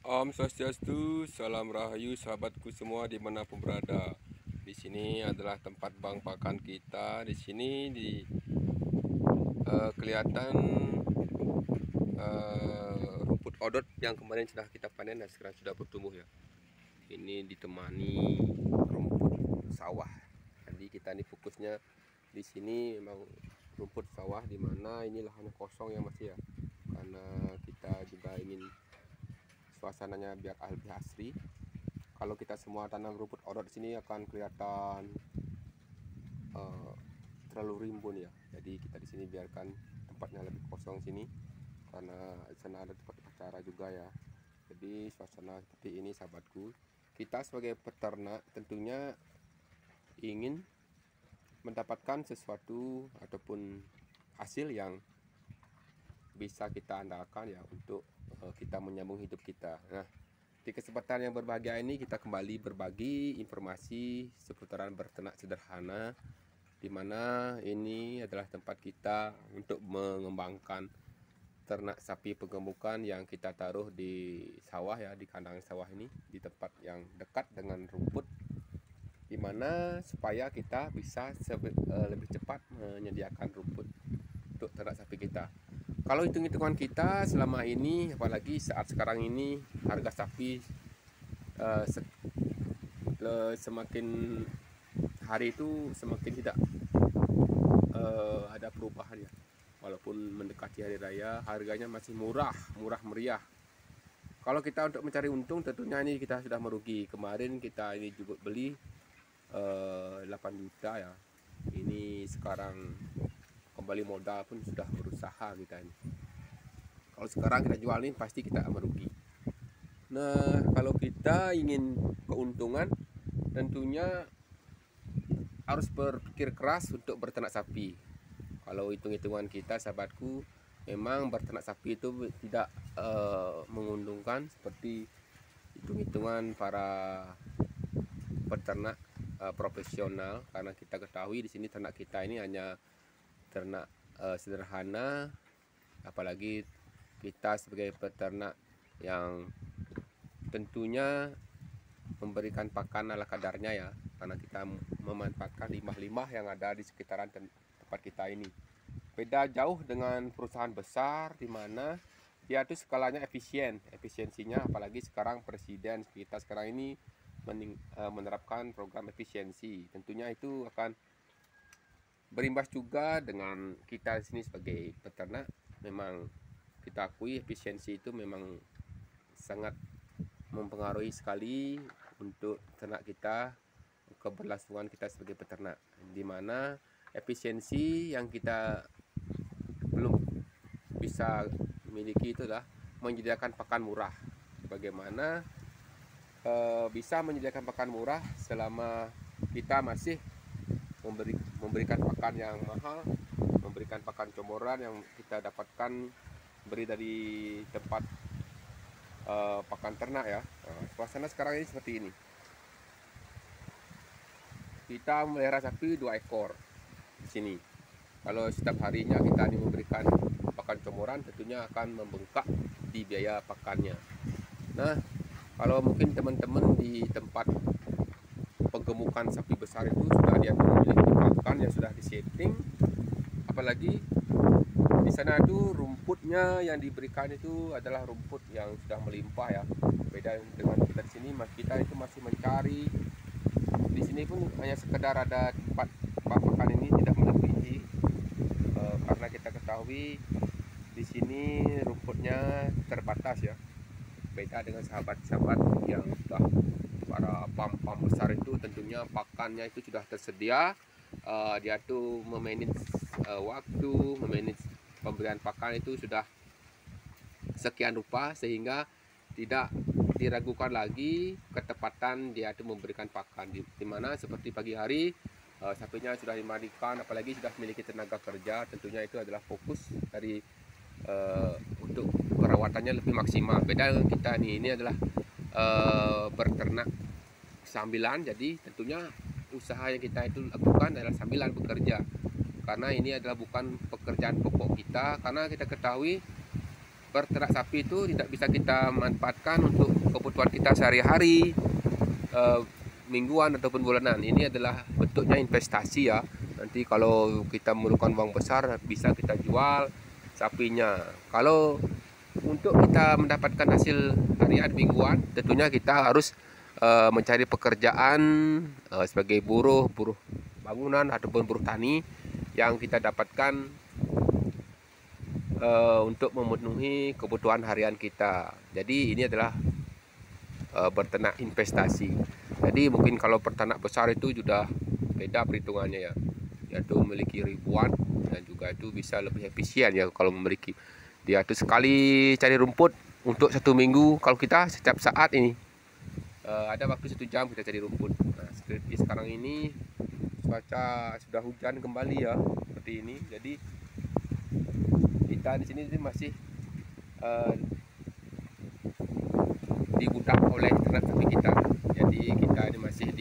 Om Swastiastu, salam rahayu sahabatku semua dimanapun berada. Di sini adalah tempat bang pakan kita. Di sini kelihatan rumput odot yang kemarin sudah kita panen dan sekarang sudah bertumbuh ya. Ini ditemani rumput sawah. Jadi kita ini fokusnya di sini memang rumput sawah, di mana ini lahan kosong yang masih ya. Karena kita juga ingin suasananya biar lebih asri. Kalau kita semua tanam rumput odot di sini akan kelihatan terlalu rimbun ya. Jadi kita di sini biarkan tempatnya lebih kosong sini, karena di sana ada tempat acara juga ya. Jadi suasana seperti ini sahabatku. Kita sebagai peternak tentunya ingin mendapatkan sesuatu ataupun hasil yang bisa kita andalkan ya untuk kita menyambung hidup kita. Nah, di kesempatan yang berbahagia ini kita kembali berbagi informasi seputaran berternak sederhana, di mana ini adalah tempat kita untuk mengembangkan ternak sapi penggemukan yang kita taruh di sawah ya, di kandang sawah ini, di tempat yang dekat dengan rumput, di mana supaya kita bisa lebih cepat menyediakan rumput untuk ternak sapi kita. Kalau hitung-hitungan kita selama ini, apalagi saat sekarang ini harga sapi semakin hari itu semakin tidak ada perubahan ya. Walaupun mendekati hari raya, harganya masih murah meriah. Kalau kita untuk mencari untung, tentunya ini kita sudah merugi. Kemarin kita ini juga beli 8 juta ya. Ini sekarang kembali modal pun sudah berusaha kita ini. Kalau sekarang kita jual ini pasti kita merugi. Nah, kalau kita ingin keuntungan, tentunya harus berpikir keras untuk berternak sapi. Kalau hitung-hitungan kita sahabatku, memang berternak sapi itu tidak menguntungkan seperti hitung-hitungan para peternak profesional, karena kita ketahui di sini ternak kita ini hanya ternak sederhana, apalagi kita sebagai peternak yang tentunya memberikan pakan ala kadarnya ya, karena kita memanfaatkan limbah-limbah yang ada di sekitaran tempat kita ini. Beda jauh dengan perusahaan besar di mana dia itu skalanya efisiensinya, apalagi sekarang presiden kita sekarang ini menerapkan program efisiensi. Tentunya itu akan berimbas juga dengan kita di sini sebagai peternak. Memang kita akui efisiensi itu memang sangat mempengaruhi sekali untuk ternak kita, keberlangsungan kita sebagai peternak, di mana efisiensi yang kita belum bisa miliki itu adalah menyediakan pakan murah. Bagaimana bisa menyediakan pakan murah selama kita masih memberikan pakan yang mahal, memberikan pakan comoran yang kita dapatkan beri dari tempat pakan ternak ya. Suasana sekarang ini seperti ini. Kita melihara sapi 2 ekor di sini. Kalau setiap harinya kita memberikan pakan comoran, tentunya akan membengkak di biaya pakannya. Nah, kalau mungkin teman-teman di tempat penggemukan sapi besar itu sudah dia memiliki pakan yang sudah disetting, apalagi di sana itu rumputnya yang diberikan itu adalah rumput yang sudah melimpah ya. Beda dengan kita di sini, kita itu masih mencari. Di sini pun hanya sekedar ada tempat pakan ini tidak melebihi, karena kita ketahui di sini rumputnya terbatas ya. Beda dengan sahabat-sahabat yang sudah para pam-pam besar itu, tentunya pakannya itu sudah tersedia. Dia tuh memanage waktu, memanage pemberian pakan itu sudah sekian rupa, sehingga tidak diragukan lagi ketepatan dia itu memberikan pakan. Dimana seperti pagi hari sapinya sudah dimandikan, apalagi sudah memiliki tenaga kerja, tentunya itu adalah fokus dari untuk perawatannya lebih maksimal. Beda dengan kita nih, ini adalah berternak sambilan, jadi tentunya usaha yang kita itu lakukan adalah sambilan bekerja, karena ini adalah bukan pekerjaan pokok kita. Karena kita ketahui berternak sapi itu tidak bisa kita manfaatkan untuk kebutuhan kita sehari-hari, mingguan ataupun bulanan. Ini adalah bentuknya investasi ya. Nanti kalau kita memerlukan uang besar bisa kita jual sapinya. Kalau untuk kita mendapatkan hasil harian mingguan, tentunya kita harus mencari pekerjaan sebagai buruh bangunan ataupun buruh tani yang kita dapatkan untuk memenuhi kebutuhan harian kita. Jadi ini adalah berternak investasi. Jadi mungkin kalau peternak besar itu sudah beda perhitungannya ya, yaitu memiliki ribuan dan juga itu bisa lebih efisien ya kalau memiliki. Dia itu sekali cari rumput untuk 1 minggu, kalau kita setiap saat ini ada waktu 1 jam kita cari rumput. Nah, seperti sekarang ini cuaca sudah hujan kembali ya, seperti ini. Jadi kita di sini masih dibudak oleh ternak sapi kita. Jadi kita ini masih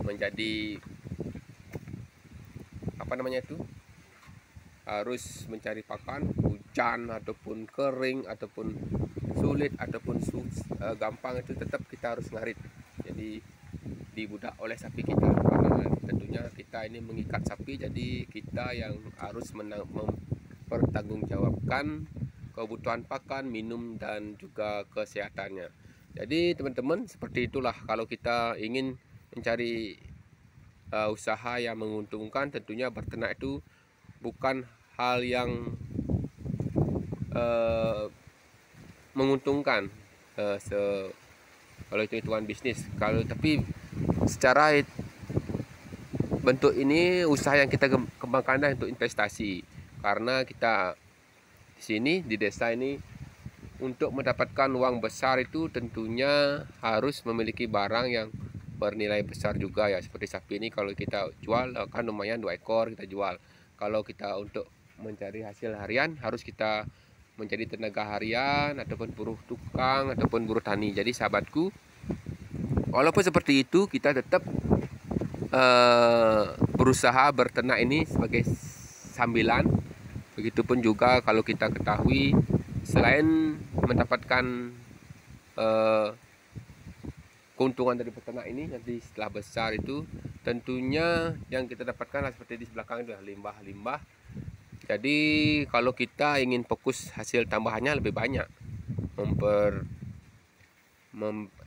menjadi apa namanya itu, harus mencari pakan, hujan ataupun kering ataupun sulit ataupun gampang, itu tetap kita harus ngarit. Jadi dibudak oleh sapi kita, karena tentunya kita ini mengikat sapi, jadi kita yang harus mempertanggungjawabkan kebutuhan pakan, minum dan juga kesehatannya. Jadi teman-teman, seperti itulah kalau kita ingin mencari usaha yang menguntungkan. Tentunya berternak itu bukan hal yang menguntungkan kalau itu hitungan bisnis. Tapi secara bentuk ini usaha yang kita kembangkan untuk investasi, karena kita di sini di desa ini untuk mendapatkan uang besar itu tentunya harus memiliki barang yang bernilai besar juga ya. Seperti sapi ini kalau kita jual kan lumayan 2 ekor kita jual. Kalau kita untuk mencari hasil harian harus kita menjadi tenaga harian ataupun buruh tukang ataupun buruh tani. Jadi sahabatku, walaupun seperti itu kita tetap berusaha berternak ini sebagai sambilan. Begitupun juga kalau kita ketahui, selain mendapatkan keuntungan dari peternak ini, nanti setelah besar itu tentunya yang kita dapatkan seperti di belakang itu limbah-limbah. Jadi kalau kita ingin fokus hasil tambahannya lebih banyak,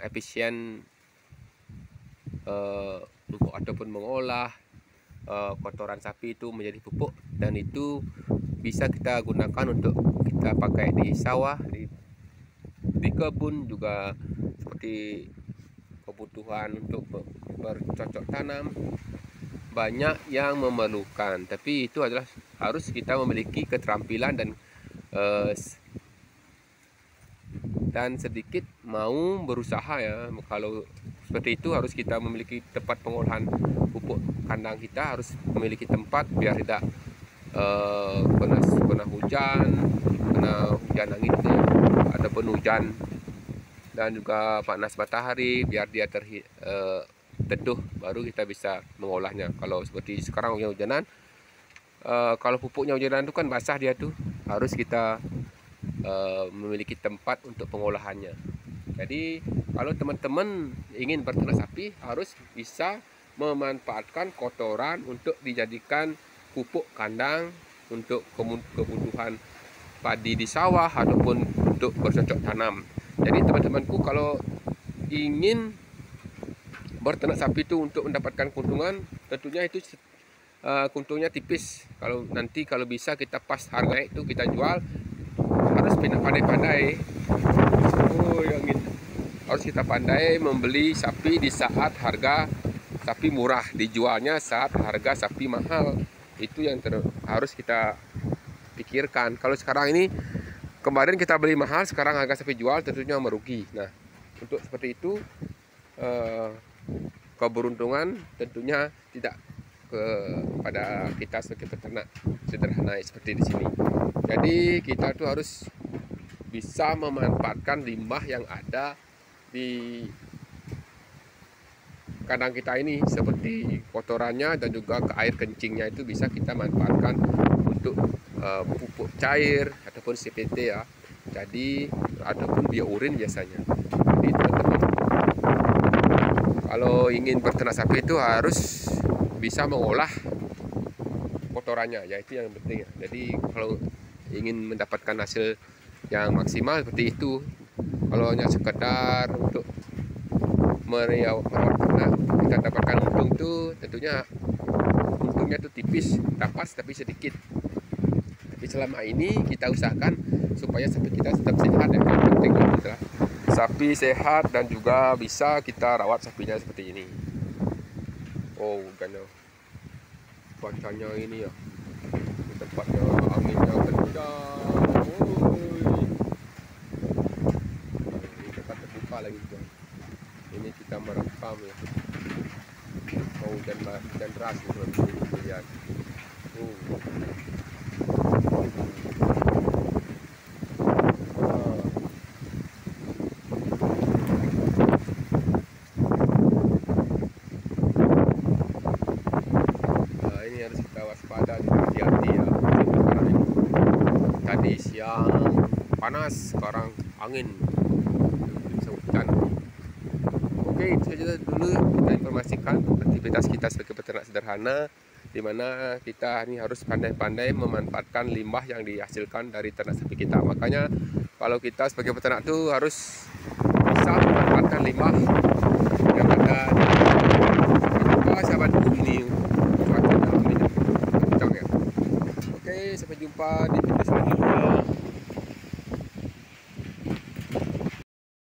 efisien ataupun mengolah kotoran sapi itu menjadi pupuk, dan itu bisa kita gunakan untuk kita pakai di sawah, di kebun juga, seperti kebutuhan untuk bercocok tanam. Banyak yang memerlukan, tapi itu adalah harus kita memiliki keterampilan dan sedikit mau berusaha ya. Kalau seperti itu harus kita memiliki tempat pengolahan pupuk kandang, kita harus memiliki tempat biar tidak kena hujan angin itu ya, ataupun hujan dan juga panas matahari, biar dia teduh, baru kita bisa mengolahnya. Kalau seperti sekarang hujan-hujanan, kalau pupuknya hujanan itu kan basah, dia tuh harus kita memiliki tempat untuk pengolahannya. Jadi kalau teman-teman ingin berternak sapi harus bisa memanfaatkan kotoran untuk dijadikan pupuk kandang untuk kebutuhan padi di sawah ataupun untuk bercocok tanam. Jadi teman-temanku, kalau ingin berternak sapi itu untuk mendapatkan keuntungan, tentunya itu keuntungannya tipis. Kalau bisa kita pas harga itu kita jual, harus pandai-pandai. Harus kita pandai membeli sapi di saat harga sapi murah, dijualnya saat harga sapi mahal. Itu yang harus kita pikirkan. Kalau sekarang ini, kemarin kita beli mahal, sekarang harga sapi jual, tentunya merugi. Nah, untuk seperti itu keberuntungan tentunya tidak kepada kita sebagai peternak sederhana seperti di sini. Jadi kita tuh harus bisa memanfaatkan limbah yang ada di kandang kita ini, seperti kotorannya dan juga air kencingnya, itu bisa kita manfaatkan untuk pupuk cair ataupun CPT ya. jadi ataupun biourin biasanya. Jadi teman-teman, kalau ingin berternak sapi itu harus bisa mengolah kotorannya, ya itu yang penting ya. Jadi kalau ingin mendapatkan hasil yang maksimal seperti itu, kalau hanya sekedar untuk merawat ternak kita dapatkan untung tuh tentunya untungnya tuh tipis, dapat tapi sedikit. Tapi selama ini kita usahakan supaya sapi kita tetap sehat ya, yang penting adalah sapi sehat dan juga bisa kita rawat sapinya seperti ini. Oh karena cuacanya ini ya, di tempatnya anginnya kencang. Ini tempat terbuka lagi juga. Ini kita merekam ya. Oh hujan deras teman-teman, lihat. Nah, ini harus kita waspada dan hati-hati ya. Sekarang ini tadi siang panas, sekarang angin, bisa hujan. Oke, itu saja dulu kita informasikan aktivitas kita sebagai peternak sederhana, di mana kita ini harus pandai-pandai memanfaatkan limbah yang dihasilkan dari ternak sapi kita. Makanya kalau kita sebagai peternak itu harus bisa memanfaatkan limbah